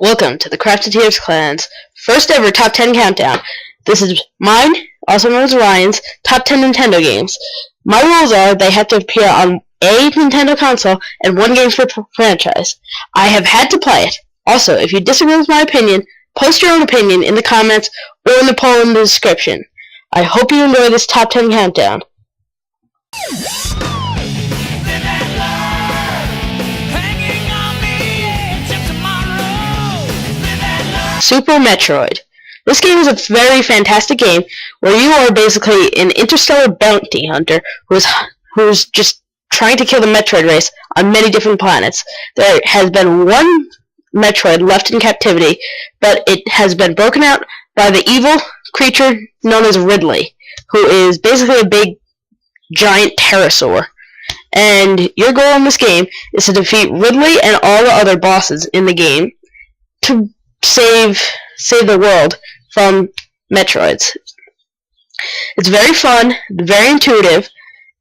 Welcome to the Crafteteers Clan's first ever Top 10 Countdown. This is mine, also known as Ryan's, Top 10 Nintendo Games. My rules are they have to appear on a Nintendo console and one game per franchise. I have had to play it. Also, if you disagree with my opinion, post your own opinion in the comments or in the poll in the description. I hope you enjoy this Top 10 Countdown. Super Metroid. This game is a very fantastic game where you are basically an interstellar bounty hunter who's just trying to kill the Metroid race on many different planets. There has been one Metroid left in captivity, but it has been broken out by the evil creature known as Ridley, who is basically a big giant pterosaur. And your goal in this game is to defeat Ridley and all the other bosses in the game to save the world from Metroids. It's very fun, very intuitive,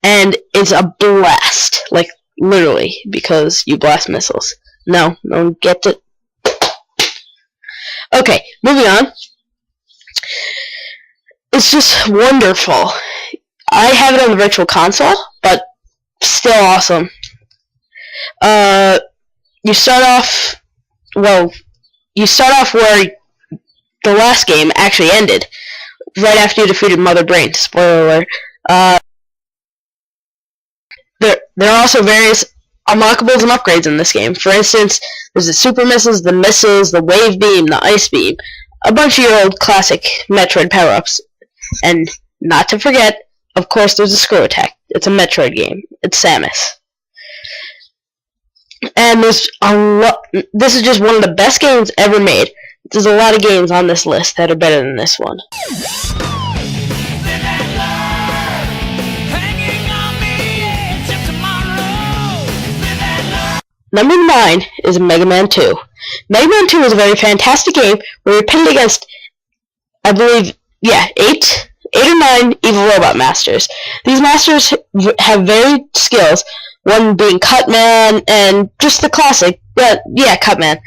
and it's a blast. Like, literally, because you blast missiles. No, don't get it. Okay, moving on. It's just wonderful. I have it on the Virtual Console, but still awesome. You start off where the last game actually ended, right after you defeated Mother Brain. Spoiler alert. There are also various unlockables and upgrades in this game. For instance, there's the super missiles, the wave beam, the ice beam, a bunch of your old classic Metroid power-ups. And not to forget, of course, there's a screw attack. It's a Metroid game. It's Samus. And this is just one of the best games ever made. There's a lot of games on this list that are better than this one. Number 9 is Mega Man 2. Mega Man 2 is a very fantastic game where you're pitted against, I believe, 8 or 9 evil robot masters. These masters have varied skills, one being Cutman and just the classic, Cutman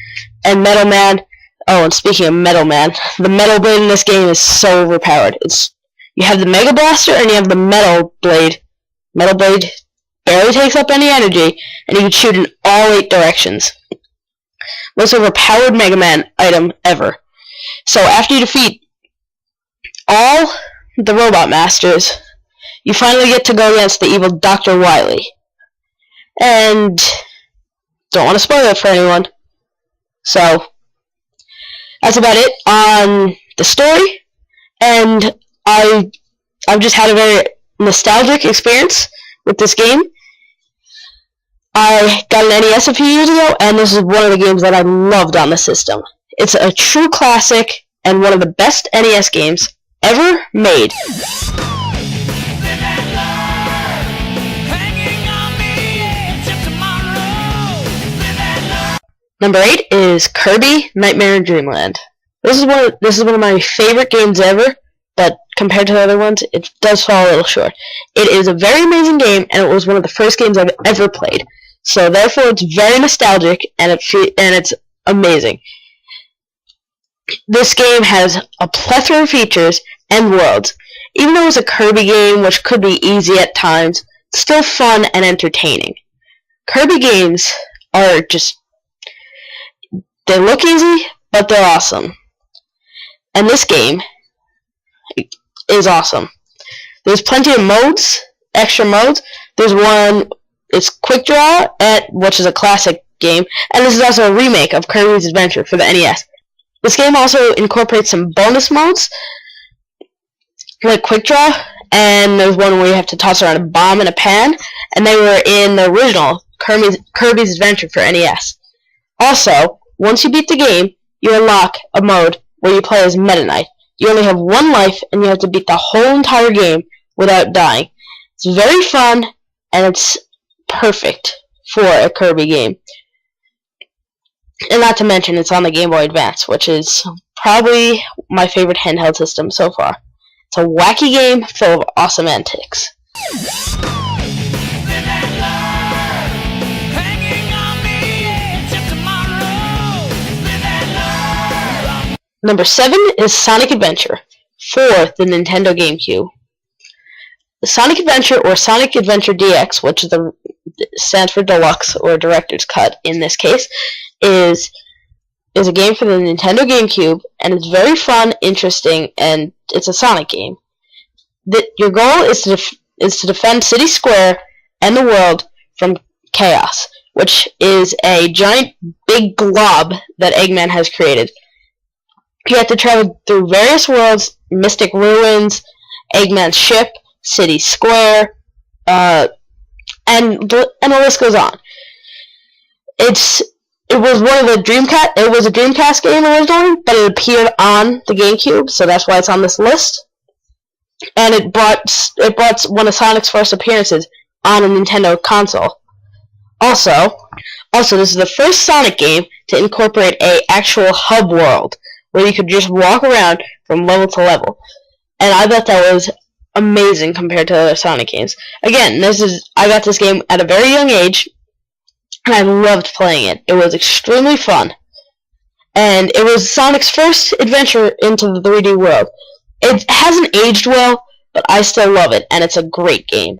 and Metal Man. Oh, and speaking of Metal Man, the Metal Blade in this game is so overpowered. You have the Mega Blaster and you have the Metal Blade. Metal Blade barely takes up any energy, and you can shoot in all 8 directions. Most overpowered Mega Man item ever. So after you defeat all the Robot Masters, you finally get to go against the evil Dr. Wily. And don't want to spoil it for anyone. So that's about it on the story, and I've just had a very nostalgic experience with this game. I got an NES a few years ago, and this is one of the games that I loved on the system. It's a true classic and one of the best NES games ever made. Number 8 is Kirby Nightmare in Dreamland. This is one of my favorite games ever, but compared to the other ones, it does fall a little short. It is a very amazing game, and it was one of the first games I've ever played. So therefore, it's very nostalgic, and it's amazing. This game has a plethora of features and worlds. Even though it's a Kirby game, which could be easy at times, it's still fun and entertaining. Kirby games are just... they look easy, but they're awesome. And this game is awesome. There's plenty of modes, extra modes. There's one, it's Quick Draw, which is a classic game, and this is also a remake of Kirby's Adventure for the NES. This game also incorporates some bonus modes, like Quick Draw, and there's one where you have to toss around a bomb in a pan, and they were in the original Kirby's Adventure for NES. Also, once you beat the game, you unlock a mode where you play as Meta Knight. You only have 1 life, and you have to beat the whole entire game without dying. It's very fun, and it's perfect for a Kirby game. And not to mention, it's on the Game Boy Advance, which is probably my favorite handheld system so far. It's a wacky game full of awesome antics. Number 7 is Sonic Adventure for the Nintendo GameCube. The Sonic Adventure, or Sonic Adventure DX, which stands for Deluxe or Director's Cut in this case, is a game for the Nintendo GameCube, and it's very fun, interesting, and it's a Sonic game. Your goal is to defend City Square and the world from chaos, which is a giant big glob that Eggman has created. You have to travel through various worlds, Mystic Ruins, Eggman's ship, City Square, and the list goes on. It was a Dreamcast game originally, but it appeared on the GameCube, so that's why it's on this list. And it brought one of Sonic's first appearances on a Nintendo console. Also, this is the first Sonic game to incorporate a actual hub world, where you could just walk around from level to level. And I thought that was amazing compared to other Sonic games. Again, I got this game at a very young age, and I loved playing it. It was extremely fun. And it was Sonic's first adventure into the 3D world. It hasn't aged well, but I still love it, and it's a great game.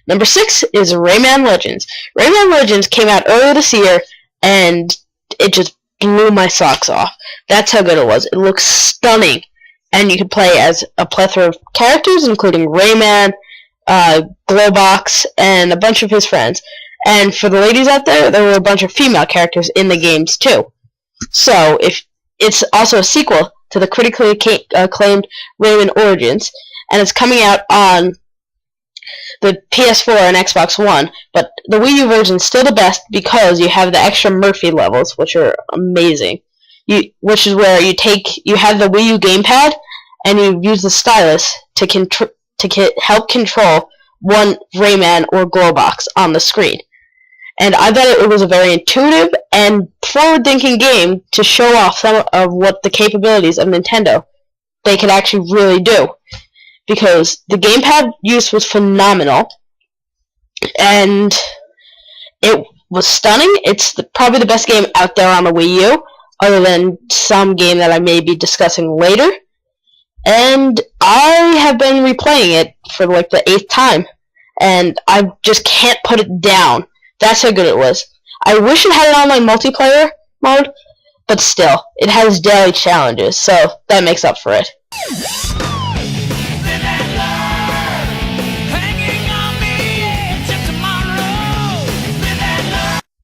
Number 6 is Rayman Legends. Rayman Legends came out earlier this year, and it just blew my socks off. That's how good it was. It looks stunning, and you can play as a plethora of characters, including Rayman, Glowbox, and a bunch of his friends. And for the ladies out there, there were a bunch of female characters in the games too. So, it's also a sequel to the critically acclaimed Rayman Origins, and it's coming out on the PS4 and Xbox One, but the Wii U version is still the best because you have the extra Murphy levels, which are amazing. Which is where you have the Wii U gamepad, and you use the stylus to help control one Rayman or Glowbox on the screen. And I thought it was a very intuitive and forward-thinking game to show off some of what the capabilities of Nintendo they could actually really do. Because the gamepad use was phenomenal, and it was stunning. It's probably the best game out there on the Wii U, other than some game that I may be discussing later. And I have been replaying it for like the 8th time, and I just can't put it down. That's how good it was. I wish it had an online multiplayer mode, but still, it has daily challenges, so that makes up for it.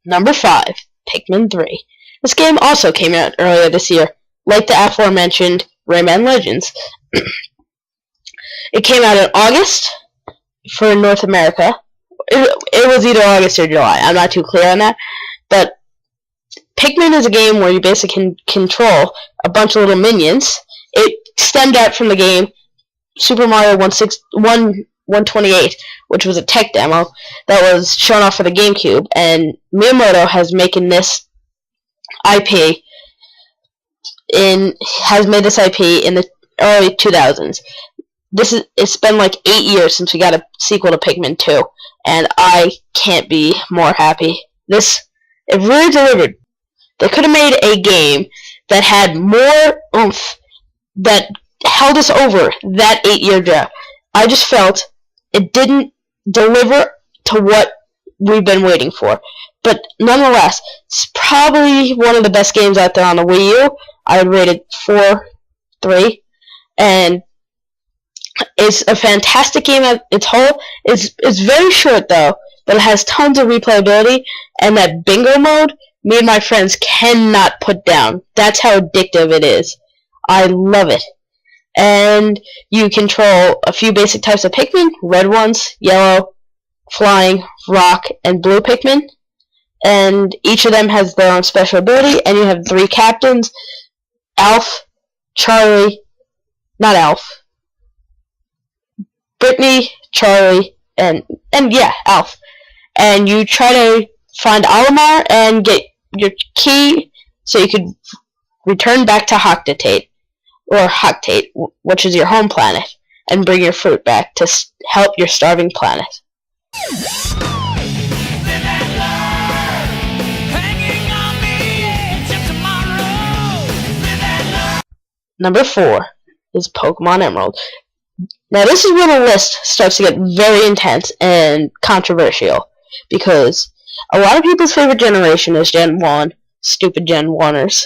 Number 5, Pikmin 3. This game also came out earlier this year, like the aforementioned Rayman Legends. It came out in August for North America. It was either August or July. I'm not too clear on that. But Pikmin is a game where you basically can control a bunch of little minions. It stemmed out from the game Super Mario 128, which was a tech demo that was shown off for the GameCube, and Miyamoto has made this IP in the early 2000s. It's been like 8 years since we got a sequel to Pikmin 2, and I can't be more happy. It really delivered. They could have made a game that had more oomph, that held us over that 8-year drought. I just felt it didn't deliver to what we've been waiting for. But nonetheless, it's probably one of the best games out there on the Wii U. I would rate it 4.3, and it's a fantastic game at its whole. It's very short though, but it has tons of replayability, and that bingo mode, me and my friends cannot put down. That's how addictive it is. I love it. And you control a few basic types of Pikmin: red ones, yellow, flying, rock, and blue Pikmin. And each of them has their own special ability, and you have 3 captains: Alf, Charlie, not Alf, Brittany, Charlie, and yeah, Alf. And you try to find Olimar and get your key so you could return back to Hoctate, which is your home planet, and bring your fruit back to help your starving planet. Number 4 is Pokemon Emerald. Now this is where the list starts to get very intense and controversial, because a lot of people's favorite generation is Gen 1, stupid Gen 1ers,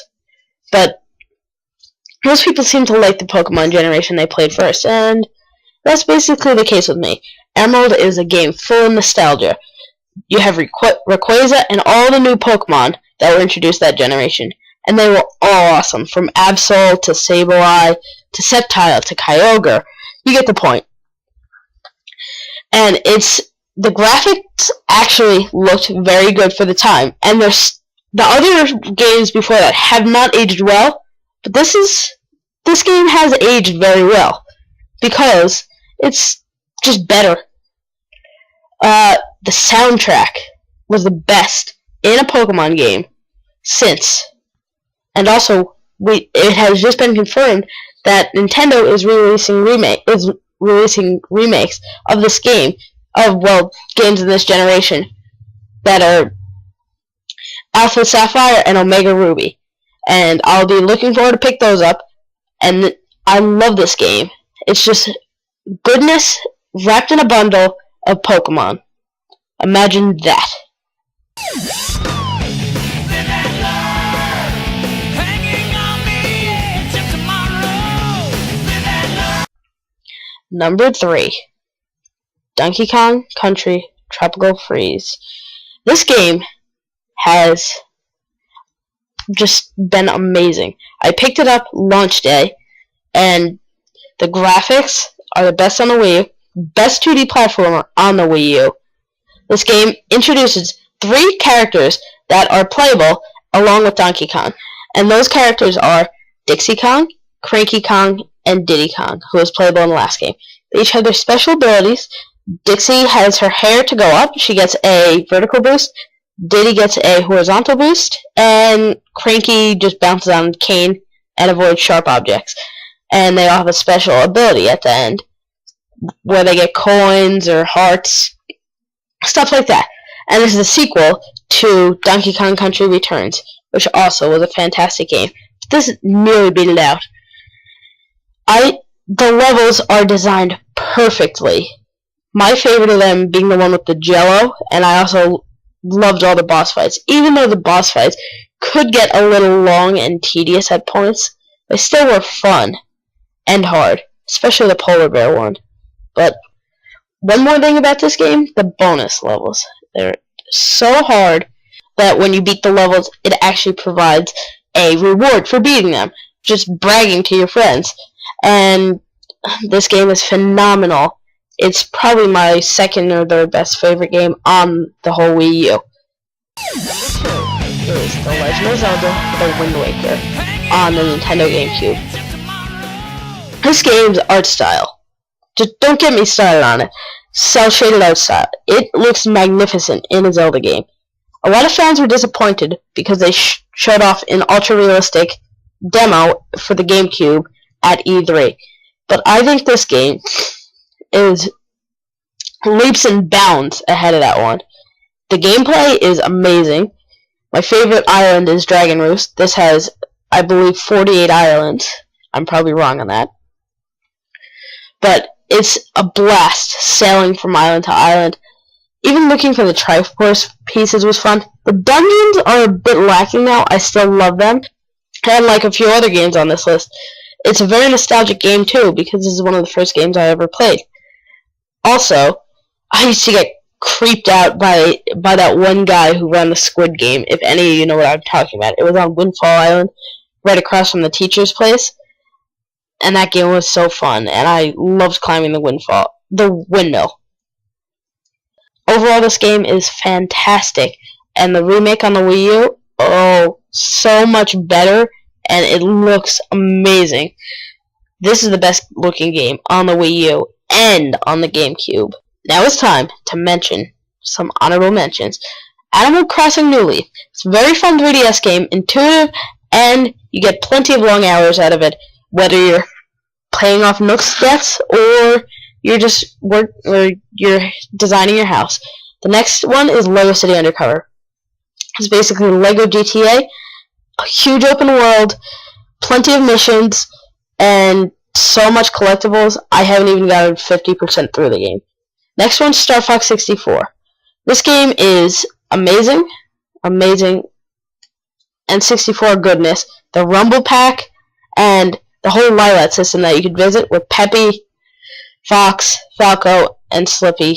but most people seem to like the Pokemon generation they played first, and that's basically the case with me. Emerald is a game full of nostalgia. You have Rayquaza and all the new Pokemon that were introduced that generation, and they were all awesome, from Absol to Sableye to Sceptile to Kyogre. You get the point. And the graphics actually looked very good for the time, and the other games before that have not aged well, but this game has aged very well because it's just better. The soundtrack was the best in a Pokemon game since. And also, it has just been confirmed that Nintendo is releasing remakes of this game, games of this generation that are Alpha Sapphire and Omega Ruby. And I'll be looking forward to pick those up. And I love this game. It's just goodness wrapped in a bundle of Pokemon. Imagine that. Number 3, Donkey Kong Country Tropical Freeze. This game has just been amazing. I picked it up launch day, and the graphics are the best on the Wii U, best 2D platformer on the Wii U. This game introduces 3 characters that are playable along with Donkey Kong, and those characters are Dixie Kong, Cranky Kong, and Diddy Kong, who was playable in the last game. They each have their special abilities. Dixie has her hair to go up. She gets a vertical boost. Diddy gets a horizontal boost. And Cranky just bounces on a cane and avoids sharp objects. And they all have a special ability at the end, where they get coins or hearts, stuff like that. And this is a sequel to Donkey Kong Country Returns, which also was a fantastic game. This nearly beat it out. The levels are designed perfectly. My favorite of them being the one with the Jello, and I also loved all the boss fights. Even though the boss fights could get a little long and tedious at points, they still were fun and hard, especially the polar bear one. But one more thing about this game, the bonus levels. They're so hard that when you beat the levels, it actually provides a reward for beating them, just bragging to your friends. And this game is phenomenal. It's probably my second or third best favorite game on the whole Wii U. Number 2 is The Legend of Zelda: The Wind Waker on the Nintendo GameCube. This game's art style, just don't get me started on it. Cel-shaded art style. It looks magnificent in a Zelda game. A lot of fans were disappointed because they showed off an ultra-realistic demo for the GameCube at E3. But I think this game is leaps and bounds ahead of that one. The gameplay is amazing. My favorite island is Dragon Roost. This has, I believe, 48 islands. I'm probably wrong on that. But it's a blast sailing from island to island. Even looking for the Triforce pieces was fun. The dungeons are a bit lacking now. I still love them. And like a few other games on this list, it's a very nostalgic game too, because this is one of the first games I ever played. Also, I used to get creeped out by that one guy who ran the Squid Game, if any of you know what I'm talking about. It was on Windfall Island, right across from the teacher's place. And that game was so fun, and I loved climbing the windmill. Overall, this game is fantastic, and the remake on the Wii U, oh, so much better, and it looks amazing. This is the best looking game on the Wii U and on the GameCube. Now it's time to mention some honorable mentions. Animal Crossing New Leaf. It's a very fun 3DS game, intuitive, and you get plenty of long hours out of it, whether you're playing off Nook's debts or you're designing your house. The next one is Lego City Undercover. It's basically Lego GTA, a huge open world, plenty of missions, and so much collectibles. I haven't even gotten 50% through the game. Next one, Star Fox 64. This game is amazing, and 64 goodness. The Rumble Pack and the whole Lilat system that you could visit with Peppy, Fox, Falco, and Slippy.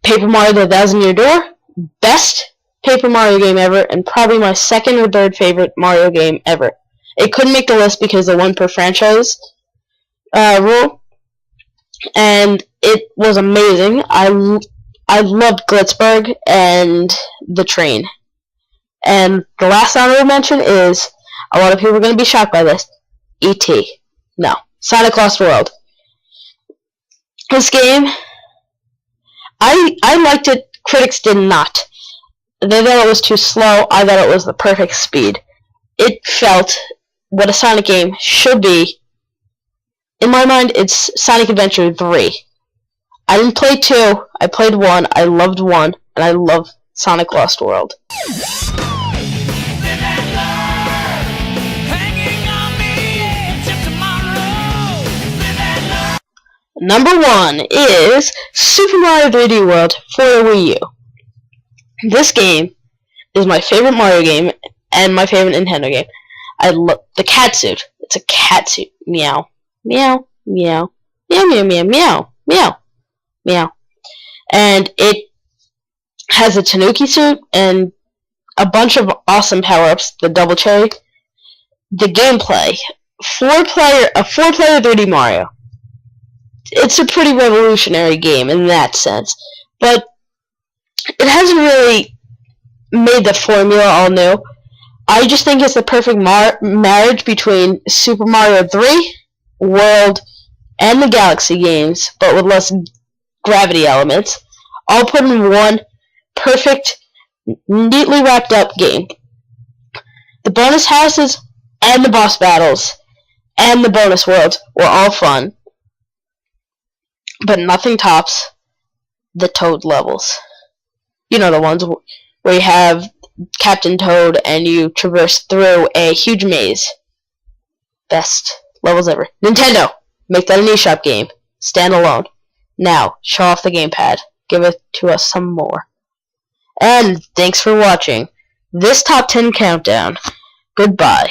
Paper Mario: The Thousand-Year Door, best Paper Mario game ever, and probably my second or third favorite Mario game ever. It couldn't make the list because of the one per franchise rule, and it was amazing. I loved Glitzberg and the train. And the last honorable mention is, a lot of people are going to be shocked by this, E.T. No, Sonic Lost World. This game, I liked it, critics did not. They thought it was too slow, I thought it was the perfect speed. It felt what a Sonic game should be. In my mind, it's Sonic Adventure 3. I didn't play 2, I played 1, I loved 1, and I love Sonic Lost World. Number 1 is Super Mario 3D World for the Wii U. This game is my favorite Mario game and my favorite Nintendo game. I love the cat suit. It's a cat suit. Meow. Meow. Meow. Meow. Meow. Meow. Meow. Meow. Meow. And it has a Tanuki suit and a bunch of awesome power-ups. The double cherry. The gameplay. A 4-player 3D Mario. It's a pretty revolutionary game in that sense, but it hasn't really made the formula all new. I just think it's the perfect marriage between Super Mario 3, World, and the Galaxy games, but with less gravity elements, all put in one perfect, neatly wrapped up game. The bonus houses, and the boss battles, and the bonus worlds were all fun. But nothing tops the Toad levels. You know, the ones where you have Captain Toad and you traverse through a huge maze. Best levels ever. Nintendo! Make that an eShop game. Stand alone. Now, show off the gamepad. Give it to us some more. And thanks for watching this Top 10 Countdown. Goodbye.